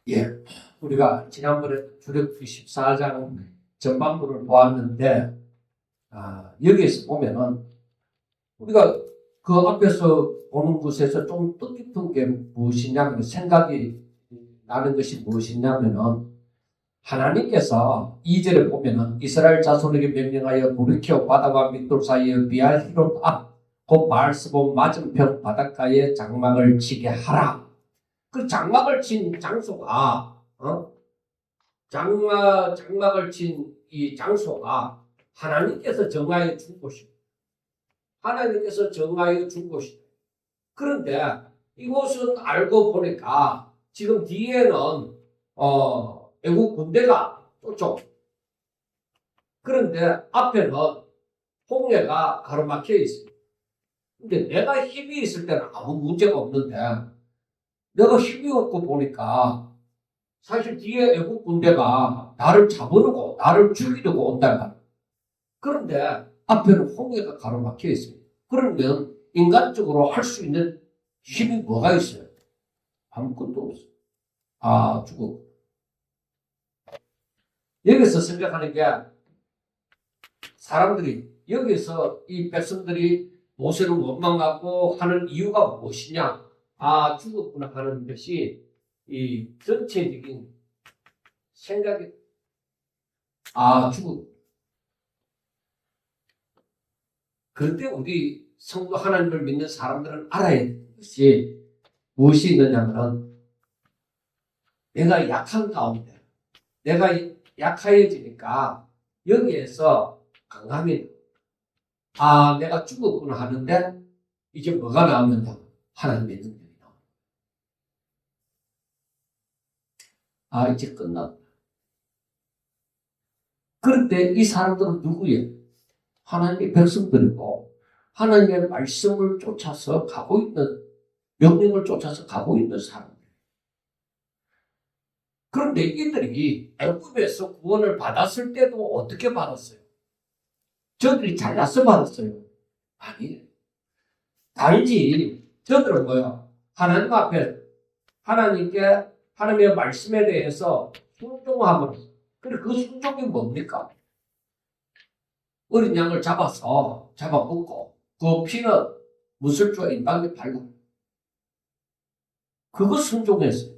예, 우리가 지난번에 출애굽기 14장 전반부를 보았는데, 여기에서 보면은 우리가 그 앞에서 보는 곳에서 좀 뜻깊은 게 무엇이냐면, 생각이 나는 것이 무엇이냐면은, 하나님께서 2절에 보면은 이스라엘 자손에게 명령하여 돌이켜 바다와 밑돌 사이에 비알히롯 앞 곧 바알스본 맞은편 바닷가에 장막을 치게 하라. 그 장막을 친 장소가 장막을 친 이 장소가 하나님께서 정하여 준 곳이고, 하나님께서 정하여 준 곳이고, 그런데 이곳은 알고 보니까 지금 뒤에는 애국 군대가 쫓아오고, 그런데 앞에는 홍해가 가로막혀 있습니다. 근데 내가 힘이 있을 때는 아무 문제가 없는데, 내가 힘이 없고 보니까 사실 뒤에 애국 군대가 나를 잡으려고, 나를 죽이려고 온단 말이야. 그런데 앞에는 홍해가 가로막혀 있습니다. 그러면 인간적으로 할 수 있는 힘이 뭐가 있어요? 아무것도 없어요. 죽어. 여기서 생각하는 게, 사람들이, 여기서 이 백성들이 모세를 원망하고 하는 이유가 무엇이냐? 죽었구나 하는 것이 이 전체적인 생각이, 죽었구나. 그런데 우리 성도 하나님을 믿는 사람들은 알아야 되는 것이 무엇이 있느냐면, 내가 약한 가운데, 내가 약해지니까 여기에서 강함이, 내가 죽었구나 하는데 이제 뭐가 나오느냐? 하나님의 능력이 나옵니다. 이제 끝났다. 그런데 이 사람들은 누구예요? 하나님의 백성들이고, 하나님의 말씀을 쫓아서 가고 있는, 명령을 쫓아서 가고 있는 사람들. 그런데 이들이 애굽에서 구원을 받았을 때도 어떻게 받았어요? 저들이 잘나서 받았어요? 아니, 달지. 저들은 뭐야? 하나님 앞에, 하나님의 말씀에 대해서 순종함을. 그래, 그 순종이 뭡니까? 어린 양을 잡아먹고, 그 피는 무술주와 인방에 발라. 그거 순종했어요.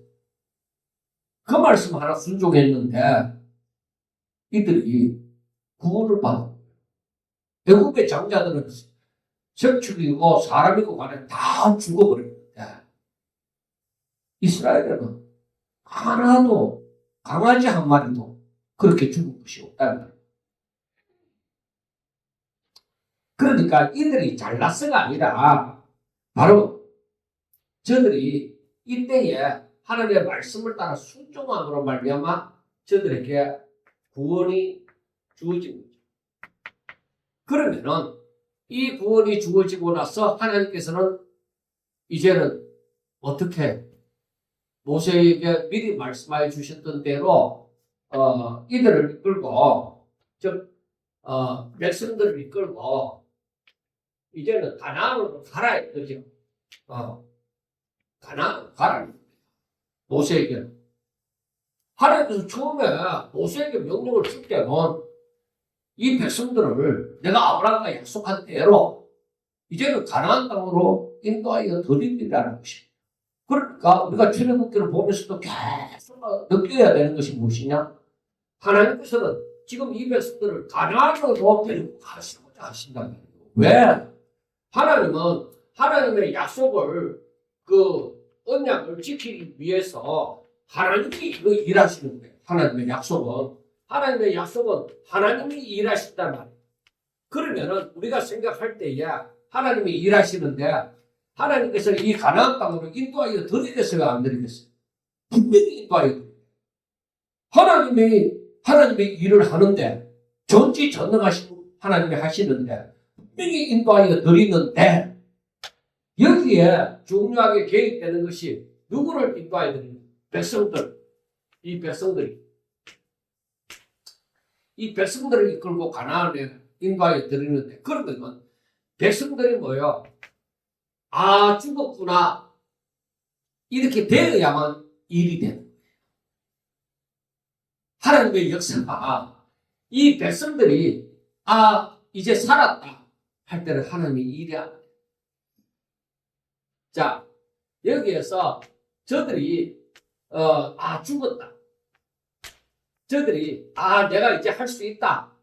그 말씀 하나 순종했는데, 이들이 구원을 받아. 애국의 장자들은 석축이고 사람이고 간에 다 죽어버렸는데, 이스라엘에는 하나도, 강아지 한 마리도 그렇게 죽은 것이 없다는 거예요. 그러니까 이들이 잘났어가 아니라, 바로 저들이 이때에 하나님의 말씀을 따라 순종함으로 말미암아 저들에게 구원이 주어진 거죠. 그러면은 이 구원이 주어지고 나서 하나님께서는 이제는 어떻게 모세에게 미리 말씀하여 주셨던 대로 이들을 이끌고, 백성들을 이끌고 이제는 가나안으로 가라 이거죠. 가나안으로 가라. 모세에게. 하나님께서 처음에 모세에게 명령을 줄 때는 이 백성들을 내가 아브라함과 약속한 대로 이제는 가나안 땅으로 인도하여 드리리라는 것입니다. 그러니까 우리가 출애굽기를 보면서도 계속 느껴야 되는 것이 무엇이냐? 하나님께서는 지금 이 백성들을 가나안으로 데리고 가시고자 하신다는 거예요. 왜? 하나님은 하나님의 약속을, 그 언약을 지키기 위해서 하나님이 이거 일하시는 거예요. 하나님의 약속은 하나님이 일하신단 말이에요. 그러면은 우리가 생각할 때에 하나님이 일하시는데, 하나님께서 이 가나안 땅으로 인도하여 드리겠어요, 안 드리겠어요? 분명히 인도하여 드립니다. 하나님의 일을 하는데, 전지전능하신 하나님이 하시는데 분명히 인도하여 드리는데, 여기에 중요하게 개입되는 것이 누구를 인도하여 드리는? 백성들. 이 백성들을 이끌고 가나안에 인도하여 드리는데, 그러면 백성들이 뭐예요? 죽었구나. 이렇게 되어야만 일이 되는 거예요. 하나님의 역사가 이 백성들이 이제 살았다 할 때는 하나님이 일이 안 돼요. 자, 여기에서 저들이 죽었다. 저들이 내가 이제 할 수 있다.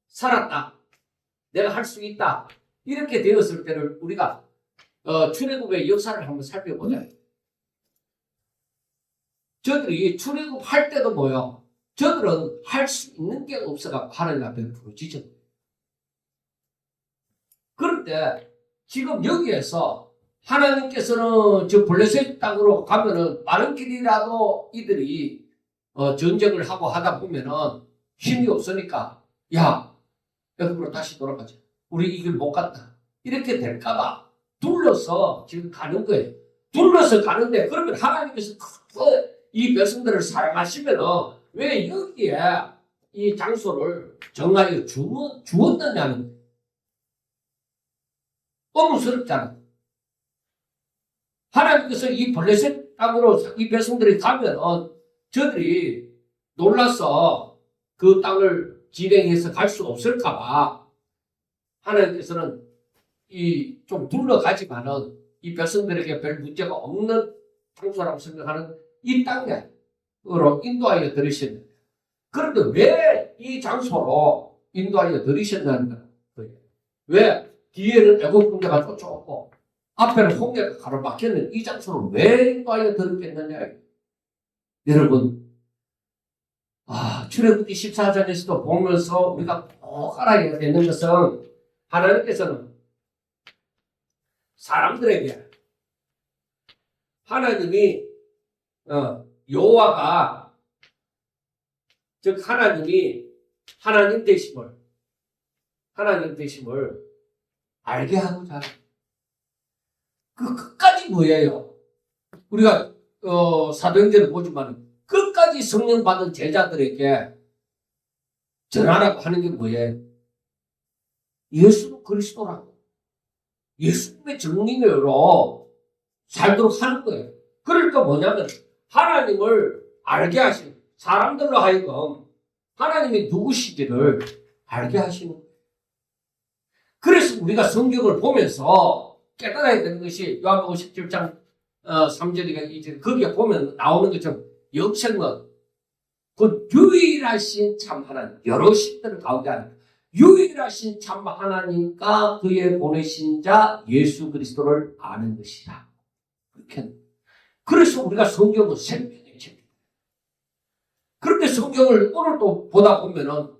살았다. 내가 할 수 있다. 이렇게 되었을 때를 우리가 출애굽의 역사를 한번 살펴보자. 저들이 출애굽할 때도 뭐요? 저들은 할 수 있는 게 없어가 하나님 앞에 부르짖어. 그런데 지금 여기에서 하나님께서는 저 블레셋 땅으로 가면은 빠른 길이라도 이들이 전쟁을 하고 하다 보면은 힘이 없으니까 여기로 다시 돌아가자. 우리 이 길 못 갔다. 이렇게 될까봐 둘러서 지금 가는 거예요. 둘러서 가는데 그러면 하나님께서 이 백성들을 사랑하시면은 왜 여기에 이 장소를 정하여 주었느냐는 거예요. 의문스럽잖아. 하나님께서 이 블레셋 땅으로 이 백성들이 가면은 저들이 놀라서 그 땅을 진행해서 갈 수 없을까봐 하나님께서는 좀 둘러가지만은 이 백성들에게 별 문제가 없는 장소라고 생각하는 이 땅으로 인도하여 들이셨는데, 그런데 왜 이 장소로 인도하여 들이셨냐는 거예요. 왜 뒤에는 애국 군대가 쫓아오고 앞에는 홍해가 가로막혀있는 이 장소를 왜 인도하여 들었겠느냐. 여러분, 출애굽기 14장에서도 보면서 우리가 꼭 알아야 되는 것은 하나님께서는 사람들에게 하나님이 여호와가 즉 하나님이 하나님 되심을 알게 하고자 하는 그 끝까지 뭐예요? 우리가 사도행전을 보지만 끝까지 성령 받은 제자들에게 전하라고 하는 게 뭐예요? 예수 그리스도라고. 예수님의 정리로 살도록 하는 거예요. 그러니까 뭐냐면 하나님을 알게 하시는, 사람들로 하여금 하나님이 누구신지를 알게 하시는 거예요. 그래서 우리가 성경을 보면서 깨달아야 되는 것이 요한복음 17장 3절이가 2절 거기에 보면 나오는 것처럼 역생은 그 유일하신 참 하나님, 여러 신들 가운데 하나 유일하신 참 하나님과 그의 보내신 자 예수 그리스도를 아는 것이다. 그렇게. 그래서 우리가 성경은 생명의 책입니다. 그런데 성경을 오늘도 보다 보면은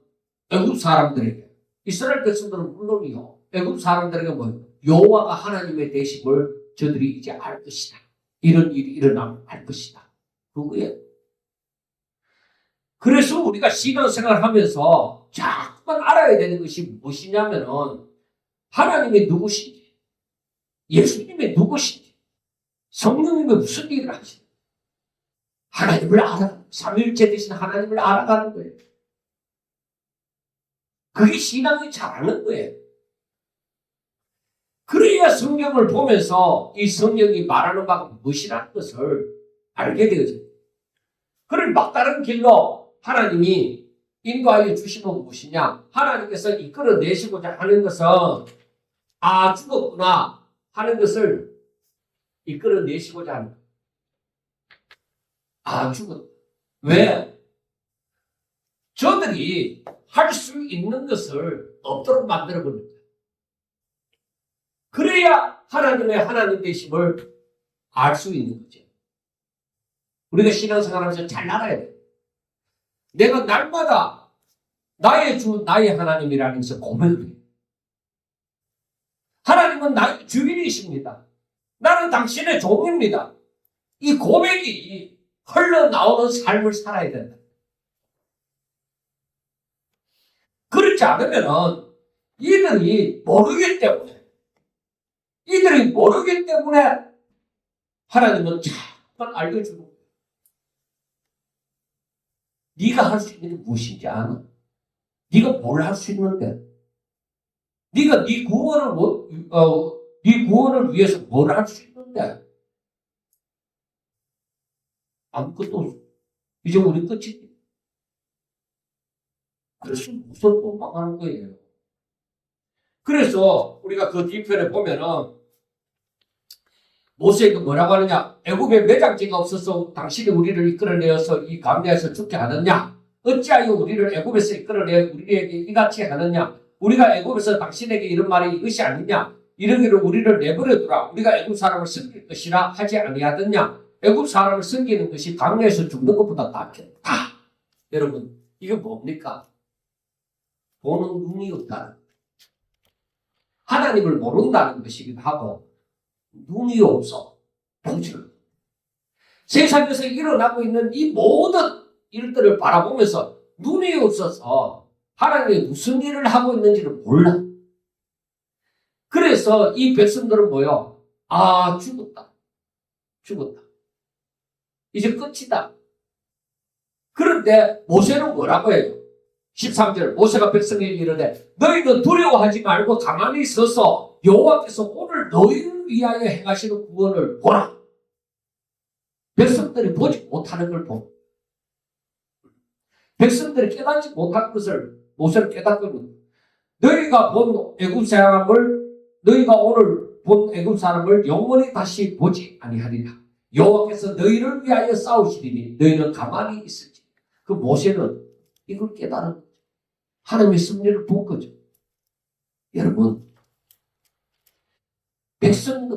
애굽 사람들에게, 이스라엘 백성들은 물론이요, 애굽 사람들에게 뭐예요? 여호와가 하나님의 되심을 저들이 이제 알 것이다. 이런 일이 일어나면 알 것이다. 그거예요. 그래서 우리가 신앙생활을 하면서 자꾸만 알아야 되는 것이 무엇이냐면은 하나님이 누구신지, 예수님이 누구신지, 성령님이 무슨 일을 하시는지, 하나님을 삼위일체 되신 하나님을 알아가는 거예요. 그게 신앙이 잘하는 거예요. 그래야 성경을 보면서 이 성경이 말하는 바가 무엇이라는 것을 알게 되어져요. 그런 막다른 길로 하나님이 인도하여 주시는 무엇이냐? 하나님께서 이끌어내시고자 하는 것은 죽었구나 하는 것을 이끌어내시고자 하는 거예요. 죽었다. 왜? 저들이 할 수 있는 것을 없도록 만들어버립니다. 그래야 하나님의 하나님 되심을 알 수 있는 거죠. 우리가 신앙생활하면서 잘 알아야 돼요. 내가 날마다 나의 주, 나의 하나님이라는 것을 고백을 해요. 하나님은 나의 주인이십니다. 나는 당신의 종입니다. 이 고백이 흘러나오는 삶을 살아야 된다. 그렇지 않으면 이들이 모르기 때문에 하나님은 자꾸만 알려주는 거예요. 네가 할 수 있는 게 무엇인지 아나? 네가 뭘 할 수 있는데? 네가 네 구원을 위해서 뭘 할 수 있는데? 아무것도 없어. 이제 우리 끝이지. 그래서 무슨 도망가는 거예요. 그래서 우리가 그 뒤편에 보면은 모세가 뭐라고 하느냐? 애굽에 매장지가 없어서 당신이 우리를 이끌어내어서 이 광야에서 죽게 하느냐? 어찌하여 우리를 애굽에서 이끌어내 우리에게 이같이 하느냐? 우리가 애굽에서 당신에게 이런 말이 이것이 아니냐? 이러기를 우리를 내버려두라. 우리가 애굽 사람을 섬길 것이라 하지 아니하더냐? 애굽 사람을 섬기는 것이 광야에서 죽는 것보다 낫겠다. 여러분, 이게 뭡니까? 보는 눈이 없다는, 하나님을 모른다는 것이기도 하고, 눈이 없어. 보지를. 세상에서 일어나고 있는 이 모든 일들을 바라보면서 눈이 없어서 하나님이 무슨 일을 하고 있는지를 몰라. 그래서 이 백성들은 뭐요? 아, 죽었다. 죽었다. 이제 끝이다. 그런데 모세는 뭐라고 해요? 13절 모세가 백성에게 이르되 너희는 두려워하지 말고 가만히 있어서 여호와께서 오늘 너희를 위하여 행하시는 구원을 보라. 백성들이 보지 못하는 걸 보고 백성들이 깨닫지 못한 것을 모세를 깨닫거든. 너희가 본 애굽 사람을 너희가 오늘 본 애굽 사람을 영원히 다시 보지 아니하리라. 여호와께서 너희를 위하여 싸우시리니 너희는 가만히 있을지. 그 모세는 이걸 깨달은 거죠. 하나님의 섭리를 본 거죠. 여러분,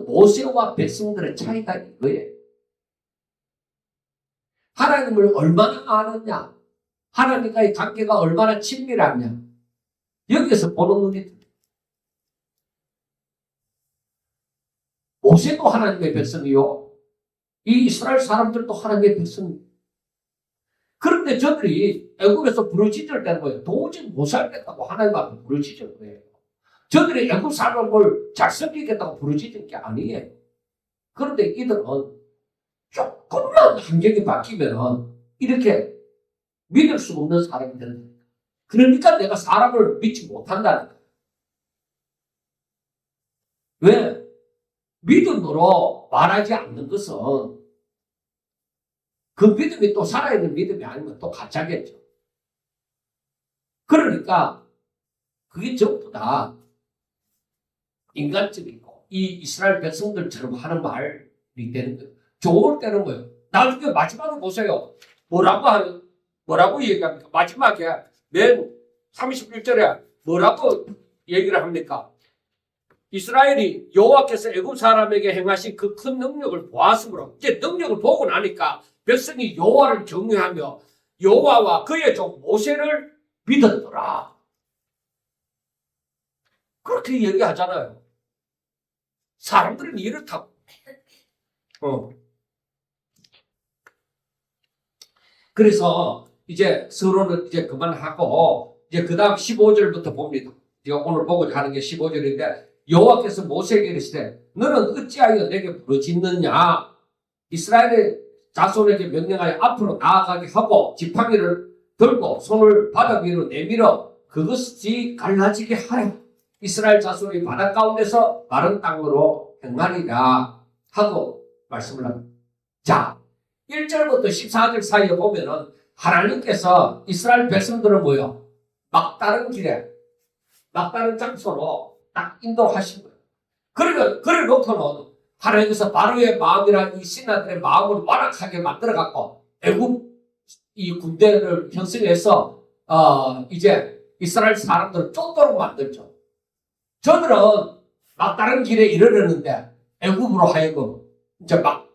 모세와 백성들의 차이가 이거예요. 하나님을 얼마나 아느냐, 하나님과의 관계가 얼마나 친밀하냐, 여기에서 보는 눈이 들어요. 모세도 하나님의 백성이요, 이 이스라엘 사람들도 하나님의 백성이요. 그런데 저들이 애굽에서 부르짖을 때는 거예요. 도저히 못 살겠다고 하나님 앞에 부르짖은 거예요. 저들이 애굽 사람을 잘 섬기겠다고 부르짖은 게 아니에요. 그런데 이들은 조금만 환경이 바뀌면 이렇게 믿을 수 없는 사람이 된다. 그러니까 내가 사람을 믿지 못한다는 거예요. 왜? 믿음으로 말하지 않는 것은 그 믿음이 또 살아있는 믿음이 아니면 또 가짜겠죠. 그러니까 그게 전부 다 인간적이고 이 이스라엘 백성들처럼 하는 말이 되는 거예요. 좋을 때는 뭐예요? 나중에 마지막에 보세요. 뭐라고 얘기합니까? 마지막에 맨 31절에 뭐라고 얘기를 합니까? 이스라엘이 여호와께서 애굽 사람에게 행하신 그 큰 능력을 보았으므로 이제 능력을 보고 나니까 백성이 여호와를 경외하며 여호와와 그의 종 모세를 믿었더라. 그렇게 얘기하잖아요. 사람들은 이렇다고. 그래서 이제 서로는 이제 그만하고 이제 그 다음 15절부터 봅니다. 제가 오늘 보고자 하는 게 15절인데 여호와께서 모세에게 이르시되 너는 어찌하여 내게 부르짖느냐. 이스라엘의 자손에게 명령하여 앞으로 나아가게 하고 지팡이를 들고 손을 바닥 위로 내밀어 그것이 갈라지게 하여 이스라엘 자손이 바다 가운데서 마른 땅으로 행하리라 하고 말씀을 합니다. 자, 1절부터 14절 사이에 보면은 하나님께서 이스라엘 백성들을 모여 막다른 길에 막다른 장소로 딱 인도하신 거예요. 그래 놓고는 하나님께서 바로의 마음이란 이 신하들의 마음을 완악하게 만들어갖고 애굽 이 군대를 형성해서 이제 이스라엘 사람들을 쫓도록 만들죠. 저들은 막다른 길에 이르려는데 애굽으로 하여금 이제 막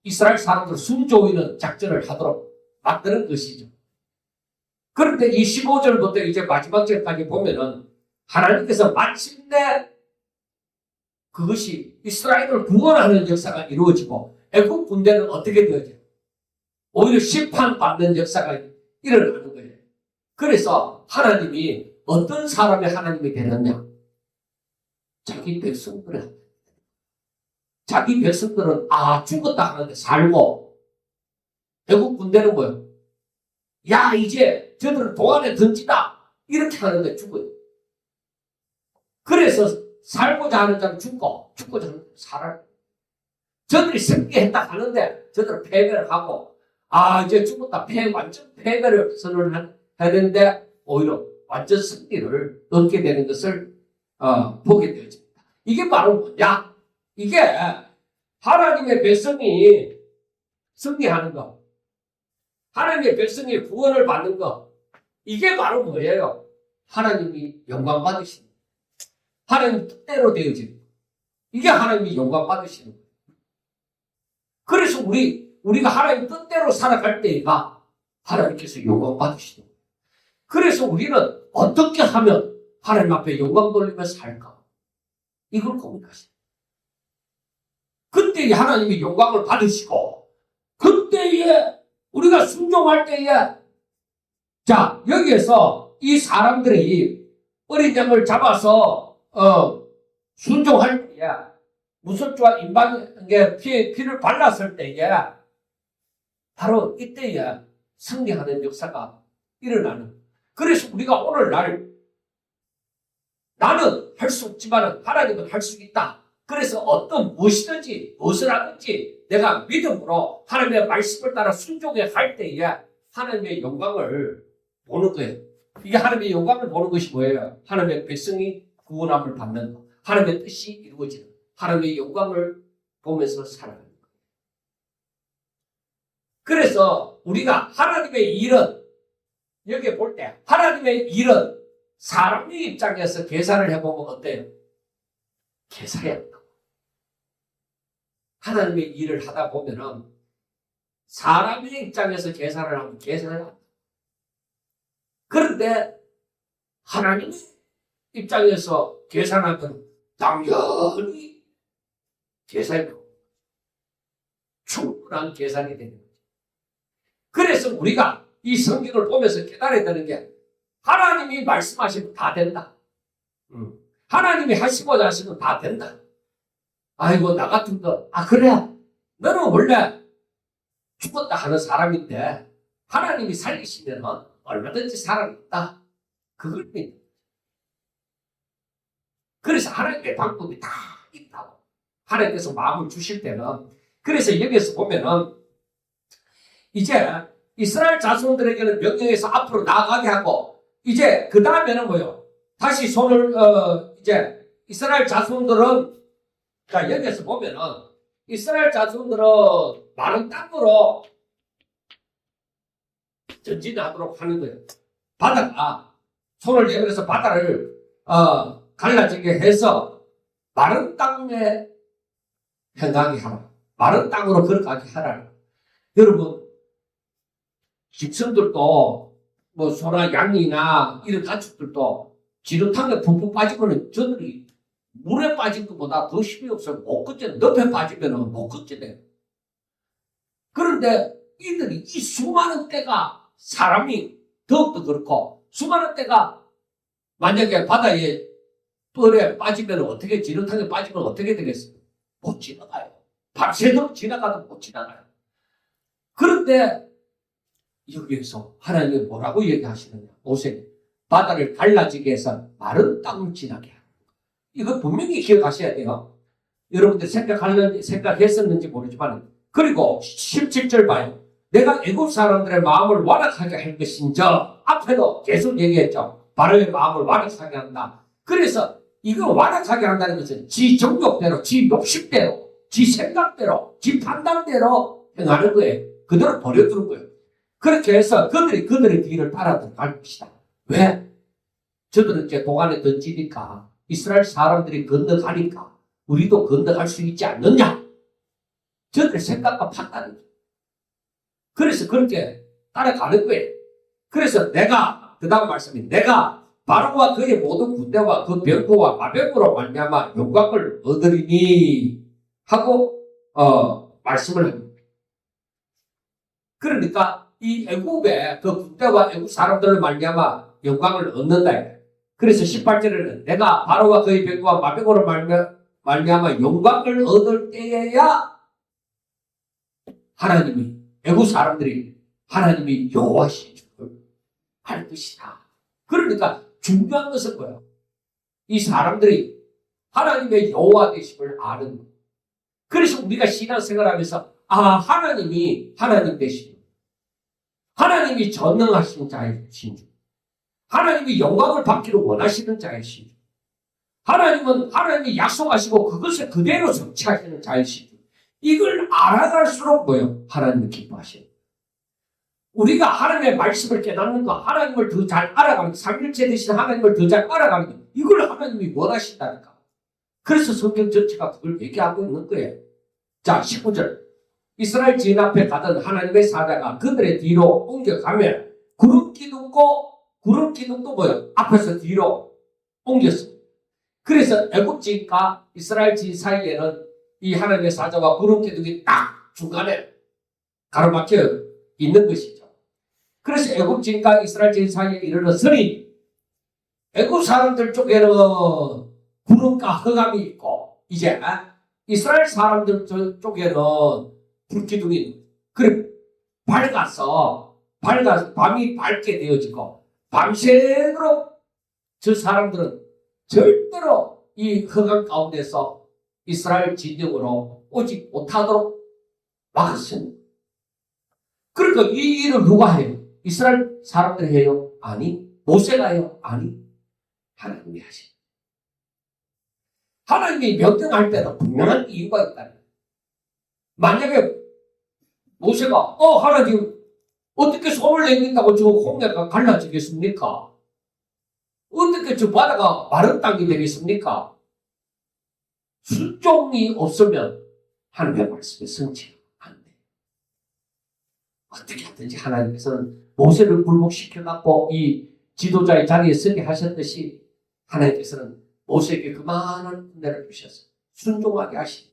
이스라엘 사람들 숨 조이는 작전을 하도록 만드는 것이죠. 그런데 이 15절부터 이제 마지막 절까지 보면은 하나님께서 마침내 그것이 이스라엘을 구원하는 역사가 이루어지고 애굽 군대는 어떻게 되어져요? 오히려 심판받는 역사가 일어나는 거예요. 그래서 하나님이 어떤 사람의 하나님이 되느냐? 자기 백성들은 죽었다 하는데 살고 애국 군대는 뭐예요? 야 이제 저들을 동안에 던지다 이렇게 하는데 죽어요. 그래서 살고자 하는 자는 죽고자 하는 자는 살아요. 저들이 승리했다 하는데 저들은 패배를 하고 이제 죽었다 완전 패배를 선언해야 되는데 오히려 완전 승리를 얻게 되는 것을 보게 되어집니다. 이게 바로 뭐냐? 이게 하나님의 백성이 승리하는 것, 하나님의 백성이 구원을 받는 것, 이게 바로 뭐예요? 하나님이 영광 받으시는 것, 하나님 뜻대로 되어지는 것, 이게 하나님이 영광 받으시는 것. 그래서 우리가 하나님 뜻대로 살아갈 때가 하나님께서 영광 받으시는 거예요. 그래서 우리는 어떻게 하면 하나님 앞에 영광 돌리며 살까? 이걸 고민하시죠. 그때 하나님이 영광을 받으시고, 그때에 우리가 순종할 때에, 자, 여기에서 이 사람들이 어린 양을 잡아서, 순종할 때에, 무설주와 임방에 피를 발랐을 때에, 바로 이때에 승리하는 역사가 일어나는. 그래서 우리가 오늘날, 나는 할 수 없지만 하나님은 할 수 있다. 그래서 어떤 무엇이든지 무엇을 하든지 내가 믿음으로 하나님의 말씀을 따라 순종해 갈 때에 하나님의 영광을 보는 거예요. 이게 하나님의 영광을 보는 것이 뭐예요? 하나님의 백성이 구원함을 받는 것, 하나님의 뜻이 이루어지는 것, 하나님의 영광을 보면서 살아가는 거예요. 그래서 우리가 하나님의 일은, 여기 볼 때 하나님의 일은 사람의 입장에서 계산을 해보면 어때요? 계산해야 한다. 하나님의 일을 하다 보면은 사람의 입장에서 계산을 하면 계산해야 한다. 그런데 하나님의 입장에서 계산하면 당연히 계산이 충분한 계산이 되는 거죠. 그래서 우리가 이 성경을 보면서 깨달아야 되는 게, 하나님이 말씀하시면 다 된다. 하나님이 하시고자 하시면 다 된다. 아이고, 나 같은 거, 그래. 너는 원래 죽었다 하는 사람인데, 하나님이 살리시면 얼마든지 살아있다. 그걸 믿는 거죠. 그래서 하나님의 방법이 다 있다고. 하나님께서 마음을 주실 때는, 그래서 여기서 보면은, 이제 이스라엘 자손들에게는 명령해서 앞으로 나아가게 하고, 이제 그 다음에는 뭐요? 다시 손을, 이제 이스라엘 자손들은, 자, 여기서 보면은, 이스라엘 자손들은 마른 땅으로 전진하도록 하는 거예요. 바다가, 손을 내밀어서 바다를, 갈라지게 해서 마른 땅에 행하게 하라. 마른 땅으로 걸어가게 하라. 여러분, 짐승들도, 뭐, 소나 양이나 이런 가축들도 지름탕에 푹푹 빠지면 저들이 물에 빠진 것보다 더 힘이 없어요. 못 걷잖아요. 늪에 빠지면 못 걷잖아요. 그런데 이들이 이 수많은 때가 사람이 더욱더 그렇고, 수많은 때가 만약에 바다에 뻘에 빠지면 어떻게, 지름탕에 빠지면 어떻게 되겠어요? 못 지나가요. 밤새도록 지나가도 못 지나가요. 그런데 여기에서 하나님이 뭐라고 얘기하시느냐? 모세는 바다를 갈라지게 해서 마른 땅을 지나게 하는 거예요. 이거 분명히 기억하셔야 돼요. 여러분들 생각했었는지 모르지만, 그리고 17절 봐요. 내가 애굽 사람들의 마음을 완악하게 할 것인저, 앞에도 계속 얘기했죠. 바로의 마음을 완악하게 한다. 그래서 이걸 완악하게 한다는 것은 지 정욕대로, 지 욕심대로, 지 생각대로, 지 판단대로 행하는 거예요. 그대로 버려두는 거예요. 그렇게 해서 그들의 뒤를 따라 들어갈 것이다. 왜? 저들은 이제 도간에 던지니까, 이스라엘 사람들이 건너가니까 우리도 건너갈 수 있지 않느냐? 저들의 생각과 판단이죠. 그래서 그렇게 따라가는 거예요. 그래서 그 다음 말씀이, 내가 바로와 그의 모든 군대와 그 병거와 마병으로 말미암아 영광을 얻으리니 하고 말씀을 합니다. 그러니까 이 애굽의 그 군대와 애굽 사람들을 말미암아 영광을 얻는다. 그래서 18절에는 내가 바로와 그의 병거와 마병으로 말미암아 영광을 얻을 때에야 하나님이, 애굽 사람들이 하나님이 여호와신 줄 알 것이다. 그러니까 중요한 것은 뭐예요? 이 사람들이 하나님의 여호와 되심을 아는 것. 그래서 우리가 신앙생활하면서 하나님이 하나님 되심, 하나님이 전능하신 자이신 줄, 하나님이 영광을 받기를 원하시는 자이시죠. 하나님은 하나님이 약속하시고 그것을 그대로 성취하시는 자이시죠. 이걸 알아갈수록 뭐요? 하나님을 기뻐하시는 거예요. 우리가 하나님의 말씀을 깨닫는 거, 하나님을 더 잘 알아가는 거, 삼일체 되신 하나님을 더 잘 알아가는 거, 이걸 하나님이 원하신다니까. 그래서 성경 전체가 그걸 얘기하고 있는 거예요. 자, 19절. 이스라엘 지인 앞에 가던 하나님의 사자가 그들의 뒤로 옮겨가면 구름 기둥도 뭐예요? 앞에서 뒤로 옮겼습니다. 그래서 애굽 지인과 이스라엘 지인 사이에는 이 하나님의 사자와 구름 기둥이 딱 중간에 가로막혀 있는 것이죠. 그래서 애굽 지인과 이스라엘 지인 사이에 이르렀으니 애굽 사람들 쪽에는 구름과 흑암이 있고 이제 이스라엘 사람들 쪽에는 불기둥이 그래 밝아서 밤이 밝게 되어지고 밤새도록 저 사람들은 절대로 이 흑암 가운데서 이스라엘 진영으로 오지 못하도록 막았습니다. 그러니까 이 일을 누가 해요? 이스라엘 사람들이 해요? 아니. 모세가 해요? 아니. 하나님이 하십니다. 하나님이 명령할 때는 분명한 이유가 있다. 만약에 모세가 하나님 어떻게 손을 내민다고 저 홍해가 갈라지겠습니까? 어떻게 저 바다가 마른 땅이 되겠습니까? 순종이 없으면 하나님의 말씀에 성취가 안 돼. 어떻게 하든지 하나님께서는 모세를 굴복시켜갖고 이 지도자의 자리에 서게 하셨듯이 하나님께서는 모세에게 그만한 은혜를 주셨어요. 순종하게 하시고.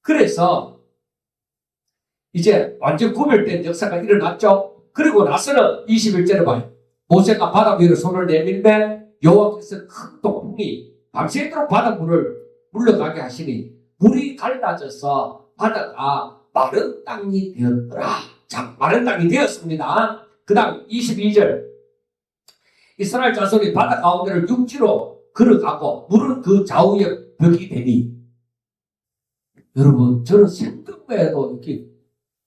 그래서 이제 완전 구별된 역사가 일어났죠. 그리고 나서는 21절에 봐요. 모세가 바다 위로 손을 내밀매 여호와께서 큰 동풍이 밤새도록 바닷물을 물러가게 하시니 물이 갈라져서 바다가 마른 땅이 되었더라. 자, 마른 땅이 되었습니다. 그 다음 22절 이스라엘 자손이 바다 가운데를 육지로 걸어가고 물은 그 좌우에 벽이 되니 여러분 저는 생각만 해도 이렇게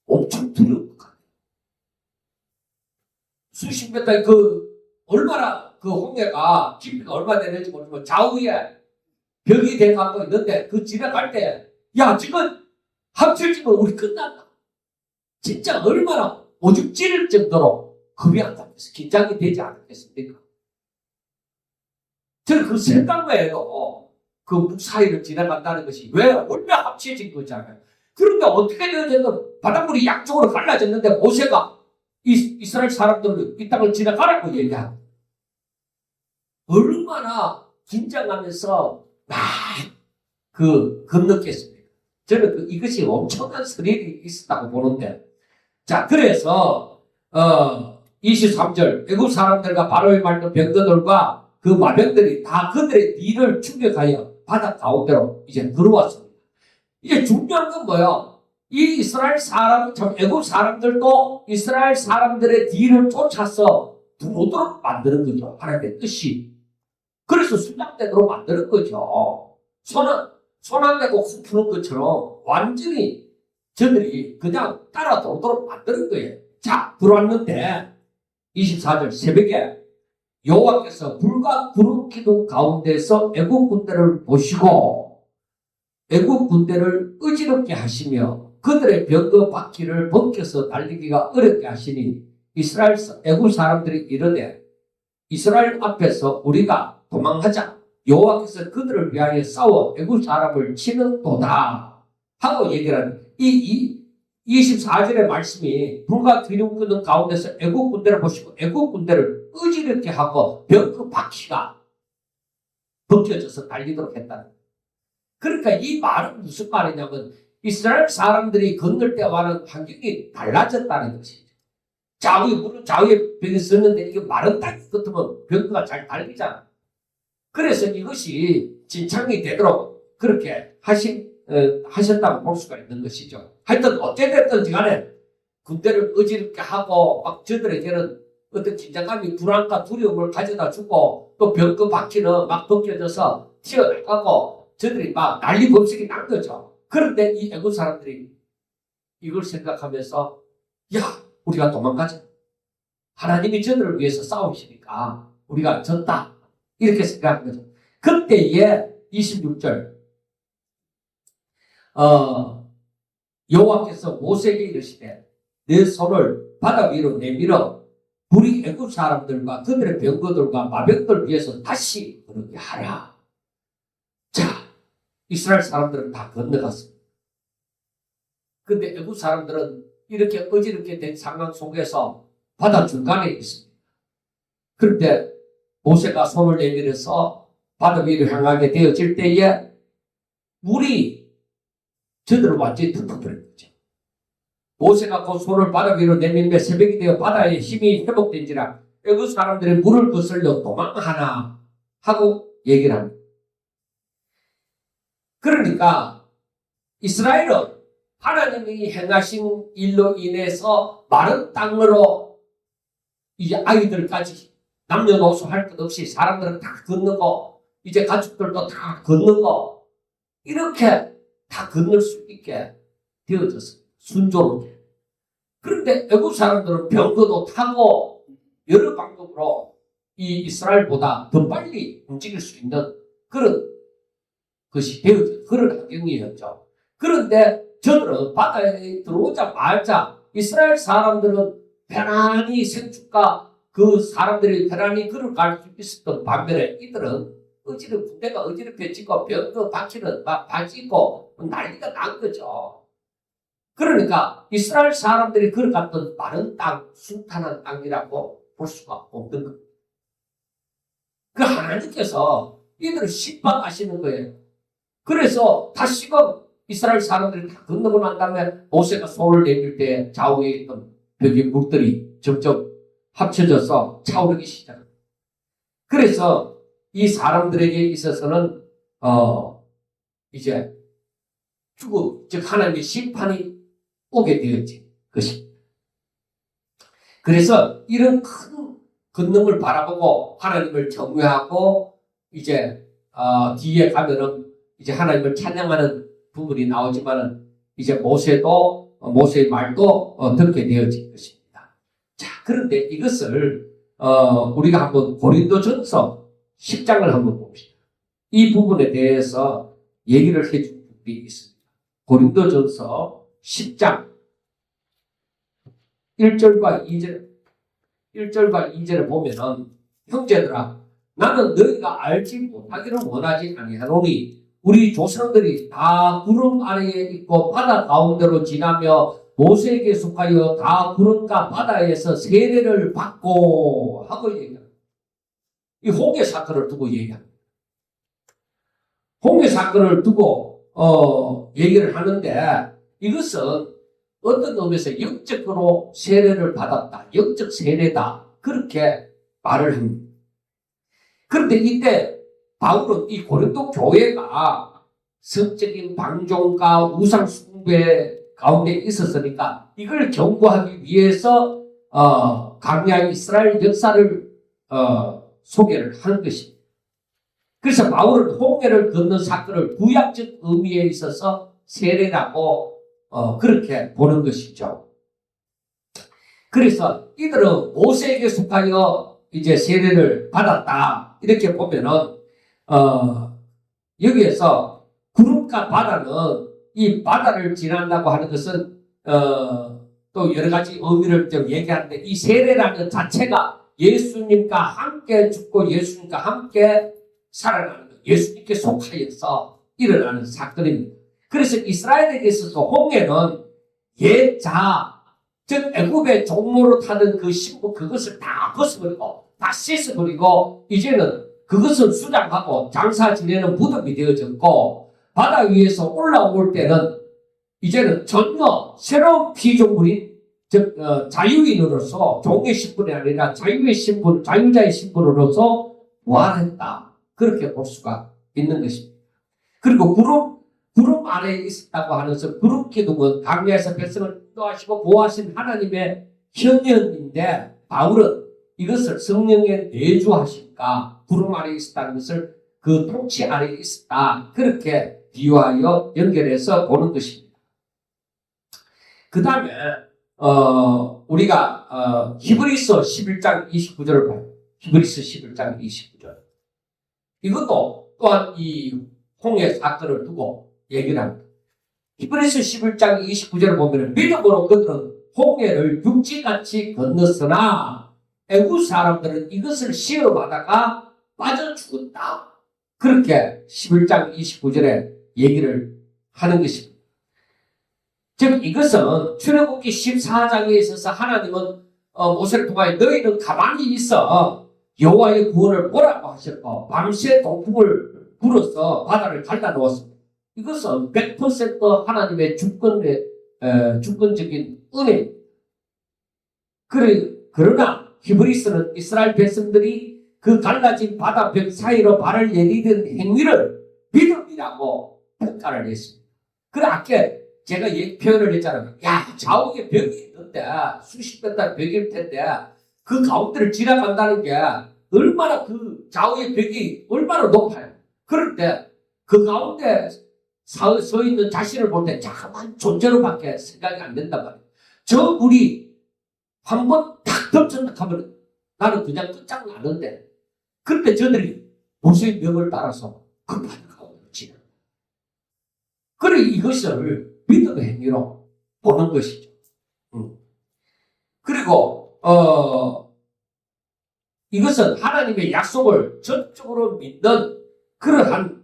엄청 두려울 것 같아요. 수십 메터 얼마나 홍해가 깊이가 얼마 되는지 모르지만 좌우에 벽이 돼가고 있는데 그 지나갈 때 야 지금 합쳐지면 우리 끝난다. 진짜 얼마나 오죽 찌를 정도로 겁이 안 나면서 긴장이 되지 않겠습니까? 저는 그 생각만 해도 그 물 사이를 지나간다는 것이 왜 원래 합쳐진 거잖아요. 그런데 어떻게 되어졌든 바닷물이 양쪽으로 갈라졌는데 모세가 이스라엘 사람들을 이 땅을 지나가라고 얘기하고 얼마나 긴장하면서 막 건넜겠습니까? 저는 이것이 엄청난 스릴이 있었다고 보는데 자 그래서 23절 애굽 사람들과 바로의 말도 병거들과 그 마병들이 다 그들의 뒤를 충격하여 바다 가운데로 이제 들어왔습니다. 이제 중요한 건 뭐야? 이 이스라엘 사람, 애굽 사람들도 이스라엘 사람들의 뒤를 쫓아서 들어오도록 만드는 거죠. 하나님의 뜻이. 그래서 순장대로 만드는 거죠. 손 안 대고 코 푸는 것처럼 완전히 저들이 그냥 따라 들어오도록 만드는 거예요. 자, 들어왔는데 24절 새벽에 여호와께서 불과 구름 기둥 가운데서 애굽 군대를 보시고 애굽 군대를 어지럽게 하시며 그들의 병거 바퀴를 벗겨서 달리기가 어렵게 하시니 애굽 사람들이 이르되 이스라엘 앞에서 우리가 도망하자. 여호와께서 그들을 위하여 싸워 애굽 사람을 치는도다 하고 얘기를 하는 이 24절의 말씀이 불과 기둥 끄는 가운데서 애굽 군대를 보시고 애굽 군대를 어지럽게 하고 병거 바퀴가 벗겨져서 달리도록 했다는 거예요. 그러니까 이 말은 무슨 말이냐면 이스라엘 사람들이 건널 때와는 환경이 달라졌다는 것이죠. 물은 좌우에 벽이 썼는데 이게 마른 땅이 같으면 병거가 잘 달리잖아. 그래서 이것이 진창이 되도록 그렇게 하셨다고 볼 수가 있는 것이죠. 하여튼 어찌됐든지 간에 군대를 어지럽게 하고 막 저들에게는 어떤 긴장감이 불안과 두려움을 가져다 주고 또 병거 바퀴는 막 벗겨져서 튀어나가고 저들이 막 난리 법석이 난 거죠. 그런데 이 애굽 사람들이 이걸 생각하면서 야 우리가 도망가자. 하나님이 저들을 위해서 싸우시니까 우리가 졌다. 이렇게 생각한 거죠. 그때에 26절 여호와께서 모세에게 이르시되 내 손을 바다 위로 내밀어 우리 애굽 사람들과 그들의 병거들과 마병들 위해서 다시 그러게 하라. 자, 이스라엘 사람들은 다 건너갔습니다. 근데 애굽 사람들은 이렇게 어지럽게 된 상황 속에서 바다 중간에 있습니다. 그런데 모세가 손을 내밀어서 바다 위로 향하게 되어질 때에 물이 저들을 완전히 덮어버린 거죠. 모세가 그 손을 바다 위로 내밀며 새벽이 되어 바다의 힘이 회복된지라 애굽 사람들이 물을 거슬려 도망하나 하고 얘기를 합니다. 그러니까 이스라엘은 하나님이 행하신 일로 인해서 마른 땅으로 이제 아이들까지 남녀노소 할 것 없이 사람들은 다 건너고 이제 가족들도 다 건너고 이렇게 다 건널 수 있게 되어졌어요. 순조롭게. 그런데 애굽 사람들은 병거도 타고 여러 방법으로 이 이스라엘보다 더 빨리 움직일 수 있는 그런 것이 되어져 그런 환경이었죠. 그런데 저들은 바다에 들어오자마자 이스라엘 사람들은 편안히 생축과 그 사람들이 편안히 걸어갈 수 있었던 반면에 이들은 군대가 어지럽혀지고 병거 바퀴는 막 빠지고 난리가 난 거죠. 그러니까 이스라엘 사람들이 걸어갔던 마른 땅, 순탄한 땅이라고 볼 수가 없는 겁니다. 그 하나님께서 이들을 심판하시는 거예요. 그래서 다시금 이스라엘 사람들이 다 건너고 난 다음에 모세가 손을 내밀 때 좌우에 있던 벽의 물들이 점점 합쳐져서 차오르기 시작합니다. 그래서 이 사람들에게 있어서는 이제 죽음, 즉 하나님의 심판이 오게 되었지 것입니다. 그래서 이런 큰 권능을 바라보고 하나님을 경외하고 이제 뒤에 가면은 이제 하나님을 찬양하는 부분이 나오지만은 이제 모세의 말도 듣게 되어진 것입니다. 자, 그런데 이것을 우리가 한번 고린도전서 10장을 한번 봅시다. 이 부분에 대해서 얘기를 해준 부분이 있습니다. 고린도전서 10장 1절과 2절을 보면은 형제들아 나는 너희가 알지 못하기를 원하지 아니하노니 우리 조상들이 다 구름 아래에 있고 바다 가운데로 지나며 모세에게 속하여 다 구름과 바다에서 세례를 받고 하고 얘기합니다. 이 홍해 사건을 두고 얘기합니다. 홍해 사건을 두고 얘기를 하는데 이것은 어떤 의미에서 영적으로 세례를 받았다. 영적 세례다. 그렇게 말을 합니다. 그런데 이때 바울은 이 고린도 교회가 성적인 방종과 우상 숭배 가운데 있었으니까 이걸 경고하기 위해서 강약 이스라엘 역사를 소개를 하는 것입니다. 그래서 바울은 홍해를 건넌 사건을 구약적 의미에 있어서 세례라고 그렇게 보는 것이죠. 그래서 이들은 모세에게 속하여 이제 세례를 받았다. 이렇게 보면은 여기에서 구름과 바다는 이 바다를 지난다고 하는 것은 또 여러 가지 의미를 좀 얘기하는데 이 세례라는 자체가 예수님과 함께 죽고 예수님과 함께 살아나는 것, 예수님께 속하여서 일어나는 사건입니다. 그래서 이스라엘에게 있어서 홍해는 옛자, 즉 애굽의 종로로 타던 그 신분 그것을 다 벗어버리고 다 씻어버리고 이제는 그것을 수장하고 장사 지내는 무덤이 되어졌고 바다 위에서 올라올 때는 이제는 전혀 새로운 피조물인 즉 자유인으로서 종의 신분이 아니라 자유자의 신분으로서 부활했다. 그렇게 볼 수가 있는 것입니다. 그리고 구름 아래에 있었다고 하는 것은 구름 기둥은 광야에서 백성을 인도하시고 보호하신 하나님의 현현인데 바울은 이것을 성령에 내주하실까 구름 아래에 있었다는 것을 그 통치 아래에 있었다. 그렇게 비유하여 연결해서 보는 것입니다. 그 다음에 우리가 히브리서 11장 29절을 봐요. 히브리서 11장 29절. 이것도 또한 이 홍해 사건을 두고 얘기를 합니다. 히브리서 11장 29절을 보면 믿음으로 그들은 홍해를 육지같이 건넜으나 애국 사람들은 이것을 시험하다가 빠져 죽었다. 그렇게 11장 29절에 얘기를 하는 것입니다. 즉 이것은 출애굽기 14장에 있어서 하나님은 모세를 통하여 너희는 가만히 있어 여호와의 구원을 보라고 하셨고 밤새 동풍을 불어서 바다를 갈라놓았습니다. 이것은 100% 하나님의 주권적인 은혜입니다. 그러나 히브리서는 이스라엘 백성들이 그 갈라진 바다벽 사이로 발을 내디딘 행위를 믿음이라고 평가를 했습니다. 그래 아까 제가 표현을 했잖아요. 야, 좌우에 벽이 있는데 수십 메터 벽일 텐데 그 가운데를 지나간다는 게 얼마나 그 좌우의 벽이 얼마나 높아요. 그럴 때 그 가운데 서 있는 자신을 볼 때 자그마한 존재로밖에 생각이 안 된단 말이에요. 저 물이 한번 탁 덮쳤다 하면 나는 그냥 끝장나는데 그때 저들이 모세의 명을 따라서 그 바다 가운데로 지나. 그래 이것을 믿음의 행위로 보는 것이죠. 그리고 이것은 하나님의 약속을 전적으로 믿는 그러한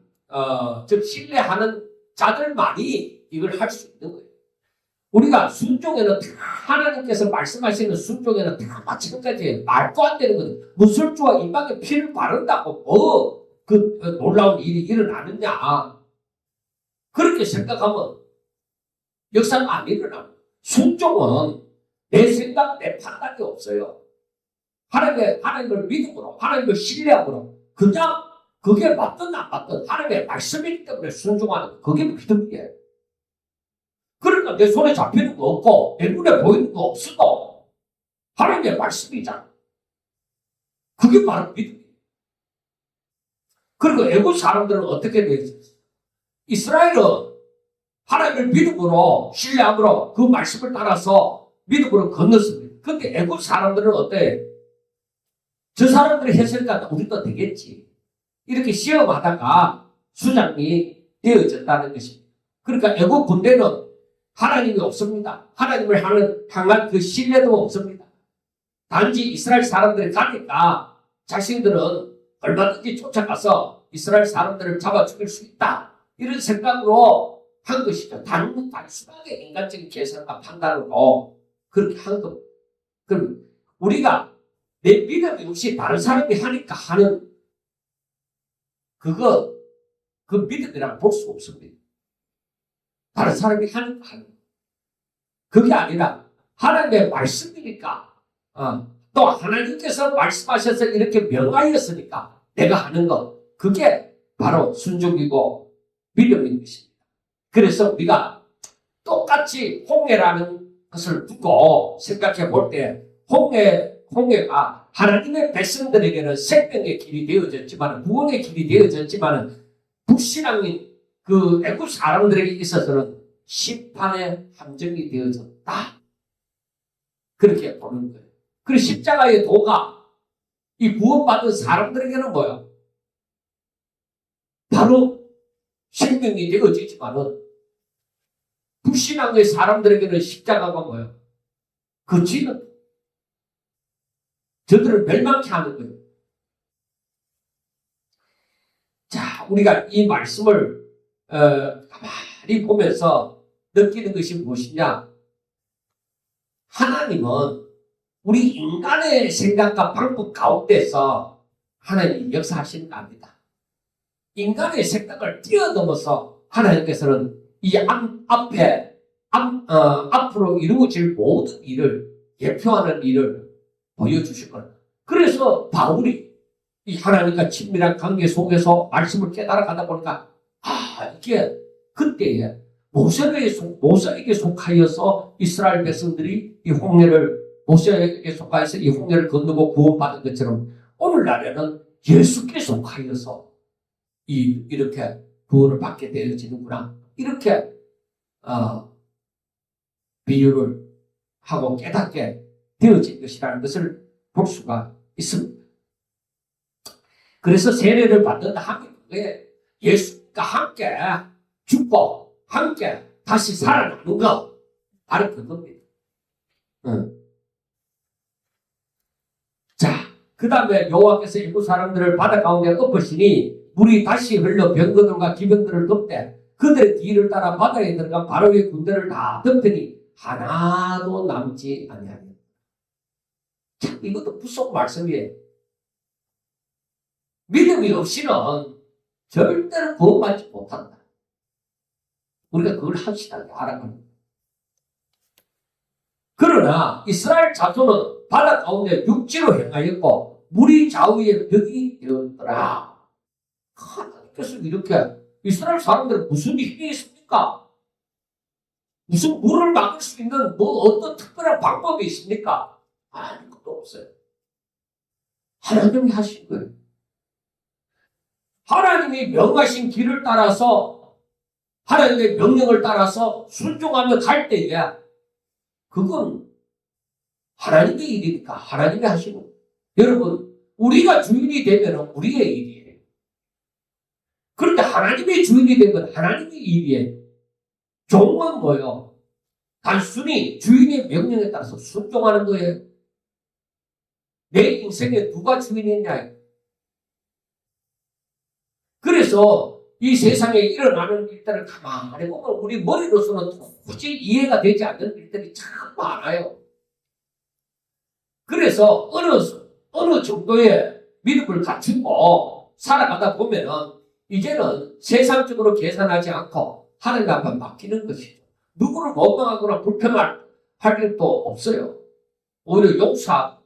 즉 신뢰하는 자들만이 이걸 할 수 있는 거예요. 우리가 순종에는 하나님께서 말씀하시는 순종에는 다 마찬가지예요. 말도 안 되는 거는 무술주와 임박에 피를 바른다고 뭐 그 놀라운 일이 일어나느냐. 그렇게 생각하면 역사가 안 일어납니다. 순종은 내 생각, 내 판단이 없어요. 하나님을 믿음으로, 하나님을 신뢰함으로 그냥 그게 맞든 안 맞든 하나님의 말씀이기 때문에 순종하는 거. 그게 믿음이에요. 그러니까 내 손에 잡히는 거 없고 내 눈에 보이는 거 없어도 하나님의 말씀이잖아. 그게 바로 믿음이에요. 그리고 애국 사람들은 어떻게 되어 있어요? 이스라엘은 하나님을 믿음으로 신뢰함으로 그 말씀을 따라서 믿음으로 건넜습니다. 그런데 애국 사람들은 어때요? 저 사람들이 했으니까 우리도 되겠지. 이렇게 시험하다가 수장이 되어졌다는 것입니다. 그러니까 애국 군대는 하나님이 없습니다. 하나님을 향한 그 신뢰도 없습니다. 단지 이스라엘 사람들이 가니까 자신들은 얼마든지 쫓아가서 이스라엘 사람들을 잡아 죽일 수 있다. 이런 생각으로 한 것이죠. 단순하게 인간적인 계산과 판단으로 그렇게 한 겁니다. 그럼 우리가 내 믿음이 없이 다른 사람이 하니까 하는 그 믿음이라고 볼 수 없습니다. 다른 사람이 하니까 하는 그게 아니라 하나님의 말씀이니까 또 하나님께서 말씀하셔서 이렇게 명하였으니까 내가 하는 것 그게 바로 순종이고 믿음인 것입니다. 그래서 우리가 똑같이 홍해라는 것을 두고 생각해 볼 때 홍해가 하나님의 백성들에게는 생명의 길이 되어졌지만 구원의 길이 되어졌지만 불신앙인 그 애국 사람들에게 있어서는 심판의 함정이 되어졌다. 그렇게 보는 거예요. 그리고 십자가의 도가 이 구원받은 사람들에게는 뭐야? 바로 생명이 되어지지만은 불신앙의 사람들에게는 십자가가 뭐야? 그 죄는 저들을 멸망케 하는 거예요. 자, 우리가 이 말씀을 가만히 보면서 느끼는 것이 무엇이냐? 하나님은 우리 인간의 생각과 방법 가운데서 하나님이 역사하시는 겁니다. 인간의 생각을 뛰어넘어서 하나님께서는 이 앞으로 이루어질 모든 일을 예표하는 일을 보여주실 거예요. 그래서 바울이 이 하나님과 친밀한 관계 속에서 말씀을 깨달아가다 보니까 이게 그때에 모세에게 속하여서 이스라엘 백성들이 이 홍해를 모세에게 속하여서 이 홍해를 건너고 구원받은 것처럼 오늘날에는 예수께 속하여서 이렇게 구원을 받게 되어지는구나. 이렇게 비유를 하고 깨닫게 되어진 것이라는 것을 볼 수가 있습니다. 그래서 세례를 받는다 하면 그게 예수님과 함께 죽고 함께 다시 살아나는 거 바로 그겁니다. 자, 그 다음에 여호와께서 일곱 사람들을 바다 가운데 엎으시니 물이 다시 흘러 병거들과 기병들을 덮되 그들의 뒤를 따라 바다에 들어간 바로의 군대를 다 덮더니 하나도 남지 아니하니. 자, 이것도 무서운 말씀이에요. 믿음이 없이는 절대로 구원받지 못한다. 우리가 그걸 확실하게 알아가는 거예요. 그러나 이스라엘 자손은 바다 가운데 육지로 행하였고 물이 좌우에 벽이 되었더라. 하나님께서 이렇게 이스라엘 사람들은 무슨 힘이 있습니까? 무슨 물을 막을 수 있는 뭐 어떤 특별한 방법이 있습니까? 아무것도 없어요. 하나님이 하신 거예요. 하나님이 명하신 길을 따라서 하나님의 명령을 따라서 순종하며 갈 때에 그건 하나님의 일이니까 하나님이 하시는 거예요. 여러분, 우리가 주인이 되면 우리의 일이에요. 그런데 하나님의 주인이 되면 하나님의 일이에요. 종은 뭐예요? 단순히 주인의 명령에 따라서 순종하는 거예요. 내 인생에 누가 주인이냐? 그래서 이 세상에 일어나는 일들을 가만히 보면 우리 머리로서는 도저히 이해가 되지 않는 일들이 참 많아요. 그래서 어느 정도의 믿음을 갖추고 살아가다 보면은 이제는 세상적으로 계산하지 않고 하나님 앞에 맡기는 것이죠. 누구를 원망하거나 불평할 일도 없어요. 오히려 용서하고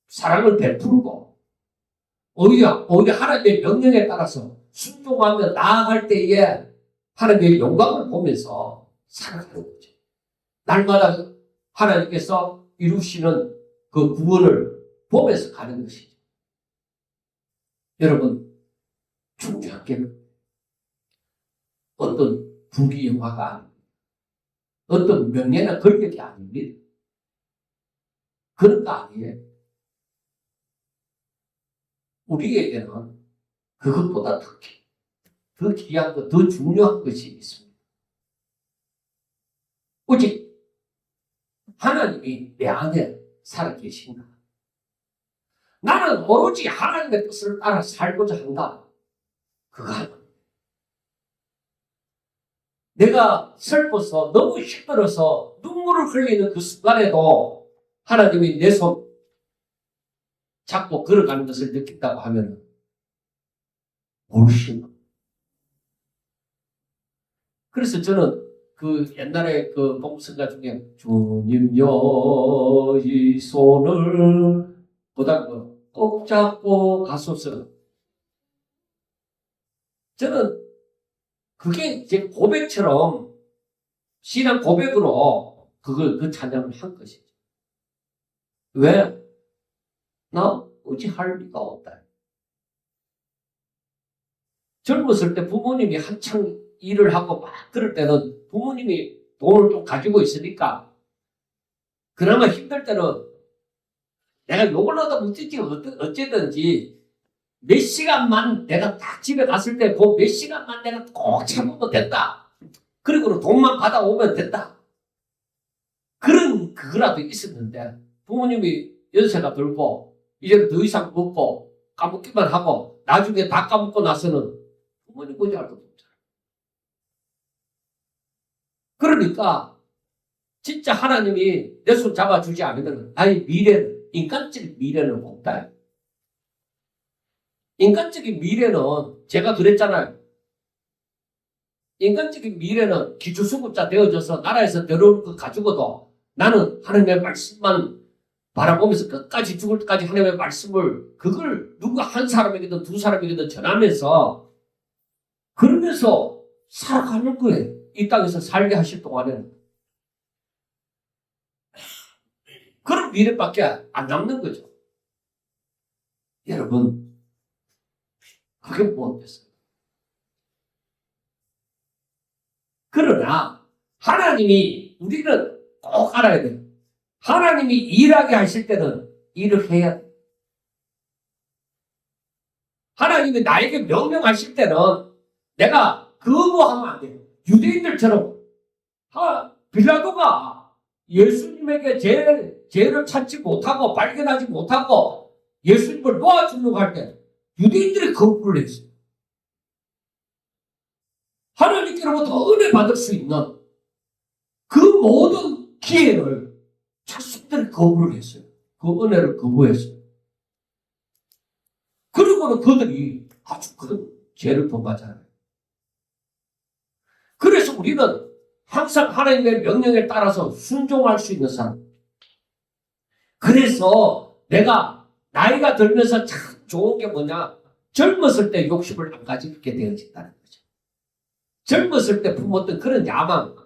사랑을 베풀고 오히려 하나님의 명령에 따라서 순종하며 나아갈 때에 하나님의 영광을 보면서 살아가는 거죠. 날마다 하나님께서 이루시는 그 구원을 보면서 가는 것이죠. 여러분, 중요한 게 어떤 부귀영화가 아닙니다. 어떤 명예나 권력이 아닙니다. 그런 거 아니에요. 우리에게는 그것보다 더 귀한 것, 더 중요한 것이 있습니다. 오직 하나님이 내 안에 살아계신다. 나는 오로지 하나님의 뜻을 따라 살고자 한다. 그거 하나. 내가 슬퍼서 너무 힘들어서 눈물을 흘리는 그 순간에도 하나님이 내 손 잡고 걸어가는 것을 느낀다고 하면 모르시나. 그래서 저는 그 옛날에 그 봉성가 중에 주님여 이 손을 보다 꼭 잡고 가소서. 저는 그게 제 고백처럼 신앙 고백으로 그 찬양을 한 것이죠. 왜? 나 의지할 리가 없다. 젊었을 때 부모님이 한창 일을 하고 막 그럴 때는 부모님이 돈을 좀 가지고 있으니까 그나마 힘들 때는 내가 욕을 하다 못했지 어쨌든지 몇 시간만 내가 딱 집에 갔을 때 그 몇 시간만 내가 꼭 참으면 된다. 그리고 돈만 받아오면 된다. 그거라도 있었는데 부모님이 연세가 들고 이제는 더 이상 먹고 까먹기만 하고 나중에 다 까먹고 나서는 부모님 보지 알도 없잖아. 그러니까 진짜 하나님이 내 손 잡아주지 않으면 나의 미래는 인간적인 미래는 없다. 인간적인 미래는 제가 그랬잖아요. 인간적인 미래는 기초수급자 되어져서 나라에서 들어오는 거 가지고도 나는 하나님의 말씀만 바라보면서 끝까지 죽을 때까지 하나님의 말씀을 그걸 누가 한 사람에게든 두 사람에게든 전하면서 그러면서 살아가는 거예요. 이 땅에서 살게 하실 동안에는. 그런 미래밖에 안 남는 거죠. 여러분, 그게 무엇겠어요? 그러나 하나님이 우리는 꼭 알아야 돼요. 하나님이 일하게 하실 때는 일을 해야 돼요. 하나님이 나에게 명령하실 때는 내가 거부하면 안 돼요. 유대인들처럼 빌라도가 예수님에게 죄를 찾지 못하고 발견하지 못하고 예수님을 놓아주려고 할 때 유대인들이 거부를 했어요. 하나님께로부터 은혜 받을 수 있는 그 모든 기회를 자식들이 거부를 했어요. 그 은혜를 거부했어요. 그리고는 그들이 아주 큰 죄를 범하잖아요. 그래서 우리는 항상 하나님의 명령에 따라서 순종할 수 있는 사람. 그래서 내가 나이가 들면서 참 좋은 게 뭐냐? 젊었을 때 욕심을 안 가지게 되어진다는 거죠. 젊었을 때 품었던 그런 야망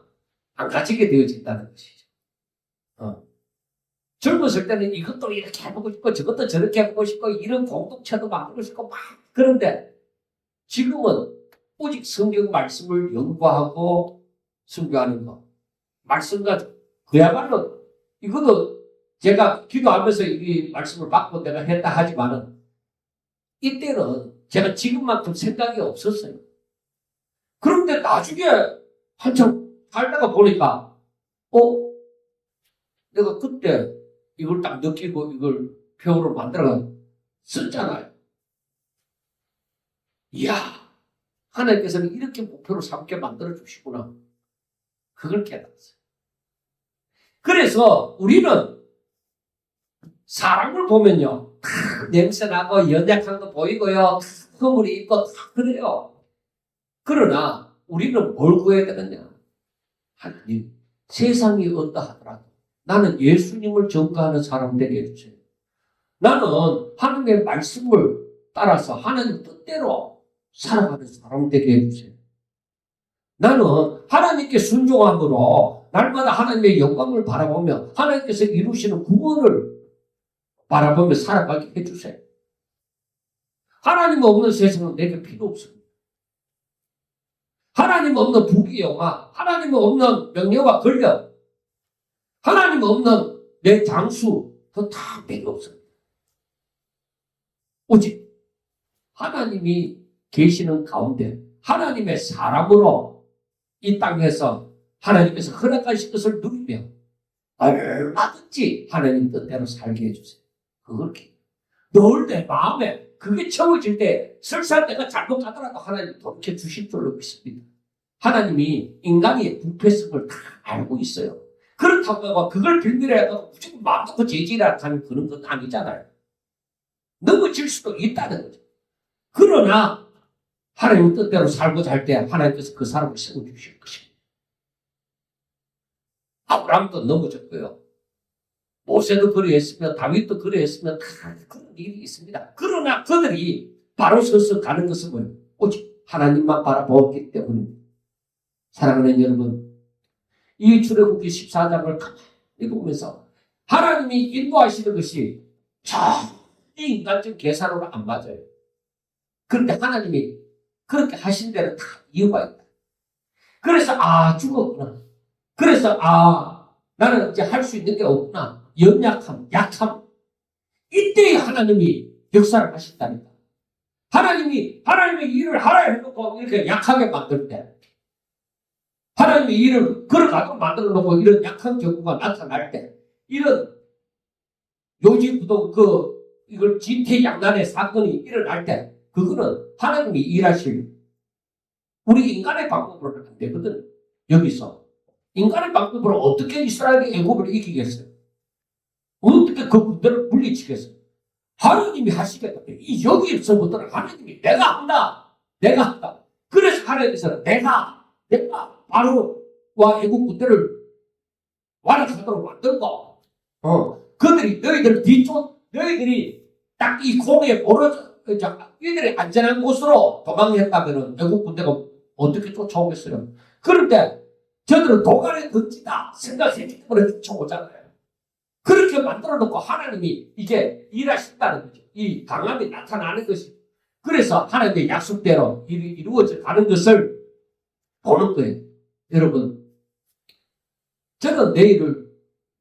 안 가지게 되어진다는 것이죠. 젊었을 때는 이것도 이렇게 해보고 싶고 저것도 저렇게 해보고 싶고 이런 공동체도 만들고 싶고 막 그런데 지금은 오직 성경 말씀을 연구하고 순교하는 것. 말씀과 그야말로 이것도 제가 기도하면서 이 말씀을 받고 내가 했다 하지만은 이때는 제가 지금만큼 생각이 없었어요. 그런데 나중에 한참 살다가 보니까 내가 그때 이걸 딱 느끼고 이걸 표로 만들어 썼잖아요. 이야, 하나님께서는 이렇게 목표로 삼게 만들어 주시구나. 그걸 깨달았어요. 그래서 우리는 사람을 보면요, 다 냄새나고 연약한 거 보이고요, 허물이 있고 다 그래요. 그러나 우리는 뭘 구해야 되느냐? 하나님, 세상이 어떠 하더라도 나는 예수님을 전가하는 사람 되게 해주세요. 나는 하나님의 말씀을 따라서 하나님 뜻대로 살아가는 사람 되게 해주세요. 나는 하나님께 순종함으로 날마다 하나님의 영광을 바라보며 하나님께서 이루시는 구원을 바라보며 살아가게 해주세요. 하나님 없는 세상은 내게 필요 없습니다. 하나님 없는 부귀영화, 하나님 없는 명예와 권력, 하나님 없는 내 장수, 그거 다 필요 없습니다. 오직 하나님이 계시는 가운데 하나님의 사람으로 이 땅에서 하나님께서 허락하신 것을 누리며 얼마든지 하나님 뜻대로 살게 해주세요. 그걸 늘 내 마음에 그게 채워질 때 설사 내가 잘못하더라도 하나님 돌이켜 주실 줄로 믿습니다. 하나님이 인간의 부패성을 다 알고 있어요. 그렇다고 하고 그걸 빌미로 무조건 마음 놓고 죄지라 하는 그런 건 아니잖아요. 넘어질 수도 있다는 거죠. 그러나 하나님 뜻대로 살고자 할 때 하나님께서 그 사람을 세워주실 것입니다. 아브라함도 넘어졌고요. 모세도 그러했으며 다윗도 그러했으며 다 그런 일이 있습니다. 그러나 그들이 바로 서서 가는 것은 뭐예요? 오직 하나님만 바라보았기 때문입니다. 사랑하는 여러분, 이 출애굽기 14장을 가만히 보면서 하나님이 인도하시는 것이 전혀 인간적 계산으로 안 맞아요. 그런데 하나님이 그렇게 하신 데는 다 이유가 있다. 그래서 죽었구나. 그래서 나는 이제 할 수 있는 게 없구나. 연약함, 약함. 이때 하나님이 역사를 하신다니까. 하나님의 일을 하라 해놓고 이렇게 약하게 만들 때, 하나님의 일을 걸어가도록 만들어 놓고 이런 약한 경우가 나타날 때, 이런 요지부도 이걸 진퇴양난의 사건이 일어날 때, 그거는 하나님이 일하실 우리 인간의 방법으로는 안 되거든. 여기서 인간의 방법으로 어떻게 이스라엘이 애굽을 이기겠어요? 어떻게 그 군대를 물리치겠어요? 하나님이 하시겠다. 여기서부터는 하나님이 내가 한다. 그래서 하나님께서는 내가 바로와 애국 군대를 완악하도록 만들고, 그들이 너희들이 딱 이 공에 이들이 안전한 곳으로 도망했다면은 애국 군대가 어떻게 쫓아오겠어요? 그런데 저들은 도간에 던지다 생각했기 때문에 쫓아오잖아요. 그렇게 만들어 놓고 하나님이 이게 일하신다는 거죠. 이 강함이 나타나는 것이. 그래서 하나님의 약속대로 일이 이루어져 가는 것을 보는 거예요. 여러분, 저는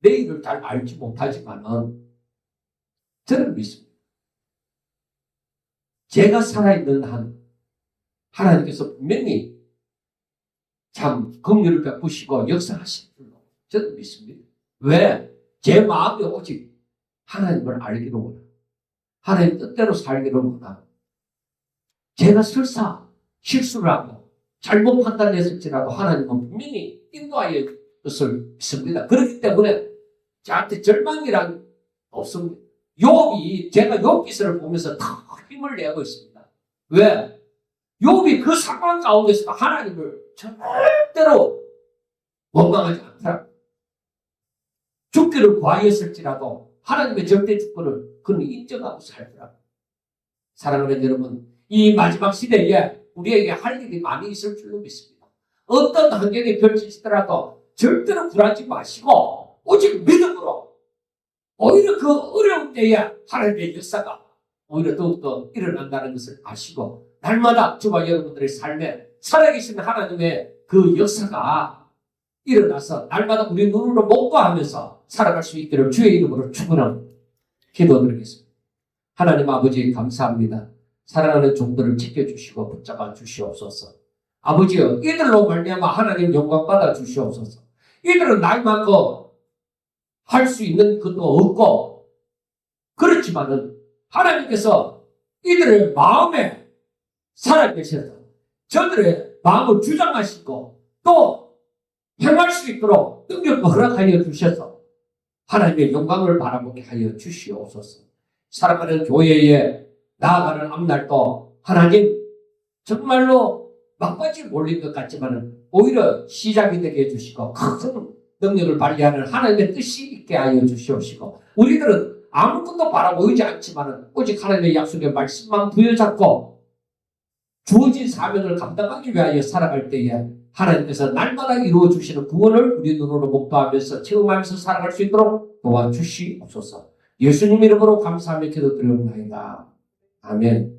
내일을 잘 알지 못하지만은 저는 믿습니다. 제가 살아있는 한 하나님께서 분명히 참 긍휼을 베푸시고 역사하실 줄로 저는 믿습니다. 왜? 제 마음이 오직 하나님을 알기로 원하, 하나님 뜻대로 살기로 원하. 제가 설사 실수를 하고 잘못 판단했을지라도 하나님은 분명히 인도하여 것을 믿습니다. 그렇기 때문에 저한테 절망이란 없습니다. 제가 욥기서를 보면서 더 힘을 내고 있습니다. 왜? 욥이 그 상황 가운데서 하나님을 절대로 원망하지 않더라. 죽기를 구하였을지라도 하나님의 절대 주권을 그는 인정하고 살더라. 사랑하는 여러분, 이 마지막 시대에 우리에게 할 일이 많이 있을 줄로 믿습니다. 어떤 환경이 펼치시더라도 절대로 굴하지 마시고 오직 믿음으로 오히려 그 어려운 때에 하나님의 역사가 오히려 더욱더 일어난다는 것을 아시고 날마다 저와 여러분들의 삶에 살아계신 하나님의 그 역사가 일어나서 날마다 우리 눈으로 목도하면서 살아갈 수 있기를 주의 이름으로 축원하고 기도드리겠습니다. 하나님 아버지 감사합니다. 사랑하는 종들을 지켜주시고 붙잡아 주시옵소서. 아버지여, 이들로 말미암아 하나님 영광 받아 주시옵소서. 이들은 나이 많고 할 수 있는 것도 없고 그렇지만은 하나님께서 이들의 마음에 살아계셔서 저들의 마음을 주장하시고 또 행할 수 있도록 능력도 허락하여 주셔서 하나님의 영광을 바라보게 하여 주시옵소서. 사랑하는 교회에 나아가는 앞날도 하나님 정말로 막바지 몰린 것 같지만 오히려 시작이 되게 해주시고 큰 능력을 발휘하는 하나님의 뜻이 있게 하여 주시옵시고 우리들은 아무것도 바라보이지 않지만 오직 하나님의 약속의 말씀만 부여잡고 주어진 사명을 감당하기 위하여 살아갈 때에 하나님께서 날마다 이루어주시는 구원을 우리 눈으로 목도하면서 체험하면서 살아갈 수 있도록 도와주시옵소서. 예수님 이름으로 감사하며 기도드리옵나이다. 아멘.